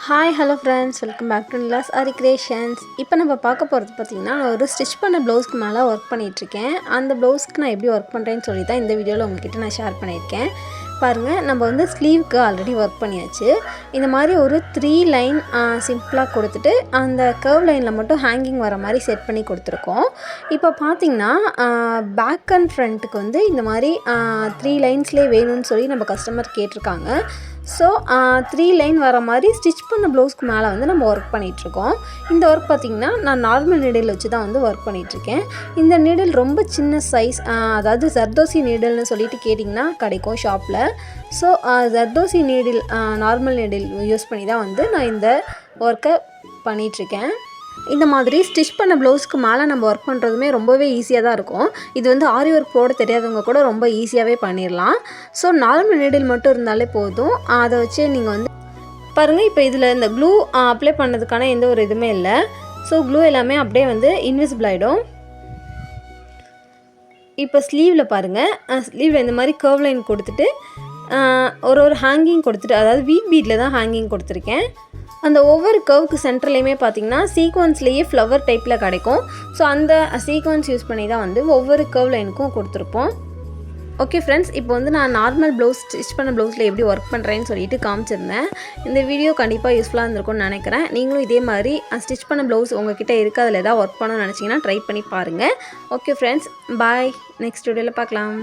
Hi hello friends, welcome back to Nila's Aari Creations. இப்போ நம்ம பார்க்க போகிறது பார்த்திங்கன்னா, நான் ஒரு ஸ்டிச் பண்ண ப்ளவுஸ்க்கு மேலே ஒர்க் பண்ணிகிட்ருக்கேன். அந்த ப்ளவுஸ்க்கு நான் எப்படி ஒர்க் பண்ணுறேன்னு சொல்லி தான் இந்த வீடியோவில் உங்கள்கிட்ட நான் ஷேர் பண்ணியிருக்கேன். பாருங்கள், நம்ம வந்து ஸ்லீவுக்கு ஆல்ரெடி ஒர்க் பண்ணியாச்சு. இந்த மாதிரி ஒரு 3 லைன் சிம்பிளாக கொடுத்துட்டு அந்த கர்வ் லைனில் மட்டும் ஹேங்கிங் வர மாதிரி செட் பண்ணி கொடுத்துருக்கோம். இப்போ பார்த்திங்கன்னா, பேக் அண்ட் ஃப்ரண்ட்டுக்கு வந்து இந்த மாதிரி 3 லைன்ஸ்லேயே வேணும்னு சொல்லி நம்ம கஸ்டமர் கேட்டிருக்காங்க. ஸோ 3 லைன் வர மாதிரி ஸ்டிச் பண்ண ப்ளவுஸ்க்கு மேலே வந்து நம்ம ஒர்க் பண்ணிகிட்ருக்கோம். இந்த ஒர்க் பார்த்திங்கன்னா, நான் நார்மல் நீடில் வச்சு தான் வந்து ஒர்க் பண்ணிகிட்ருக்கேன். இந்த நீடில் ரொம்ப சின்ன சைஸ், அதாவது ஜர்தோசி நீடில்னு சொல்லிட்டு கேட்டிங்கன்னா கிடைக்கும் ஷாப்பில். So zardozi needle, normal needle use பண்ணி தான் வந்து நான் இந்த ஒர்க்கை பண்ணிகிட்ருக்கேன். இந்த மாதிரி ஸ்டிச் பண்ண ப்ளவுஸ்க்கு மேலே நம்ம ஒர்க் பண்ணுறதுமே ரொம்பவே ஈஸியாக தான் இருக்கும். இது வந்து ஆரி ஒர்க் போட தெரியாதவங்க கூட ரொம்ப ஈஸியாகவே பண்ணிடலாம். ஸோ நார்மல் நீடில் மட்டும் இருந்தாலே போதும். அதை வச்சு நீங்கள் வந்து பாருங்கள். இப்போ இதில் இந்த க்ளூ அப்ளை பண்ணதுக்கான எந்த ஒரு இதுவுமே இல்லை. ஸோ க்ளூ எல்லாமே அப்படியே வந்து இன்விசிபிள் ஆகிடும். இப்போ ஸ்லீவில் பாருங்கள், ஸ்லீவில் இந்த மாதிரி கர்வ் லைன் கொடுத்துட்டு ஒரு ஹேங்கிங் கொடுத்துட்டு, அதாவது வீட் பீட்டில் தான் ஹேங்கிங் கொடுத்துருக்கேன். அந்த ஒவ்வொரு கர்வுக்கு சென்டர்லேயுமே பார்த்திங்கன்னா சீக்வன்ஸ்லேயே ஃப்ளவர் டைப்பில் கிடைக்கும். ஸோ அந்த சீக்வன்ஸ் யூஸ் பண்ணி தான் வந்து ஒவ்வொரு கர்வ் லைனுக்கும் கொடுத்துருப்போம். ஓகே ஃப்ரெண்ட்ஸ், இப்போ வந்து நான் நார்மல் ப்ளவுஸ் ஸ்டிச் பண்ண ப்ளவுஸில் எப்படி ஒர்க் பண்ணுறேன்னு சொல்லிட்டு காமிச்சிருந்தேன். இந்த வீடியோ கண்டிப்பாக யூஸ்ஃபுல்லாக இருந்திருக்கும்னு நினைக்கிறேன். நீங்களும் இதே மாதிரி ஸ்டிச் பண்ண ப்ளவுஸ் உங்கள்கிட்ட இருக்குது, அதில் எதாவது ஒர்க் பண்ணணும்னு நினச்சிங்கன்னா ட்ரை பண்ணி பாருங்கள். ஓகே ஃப்ரெண்ட்ஸ், பாய். நெக்ஸ்ட் வீடியோவில் பார்க்கலாம்.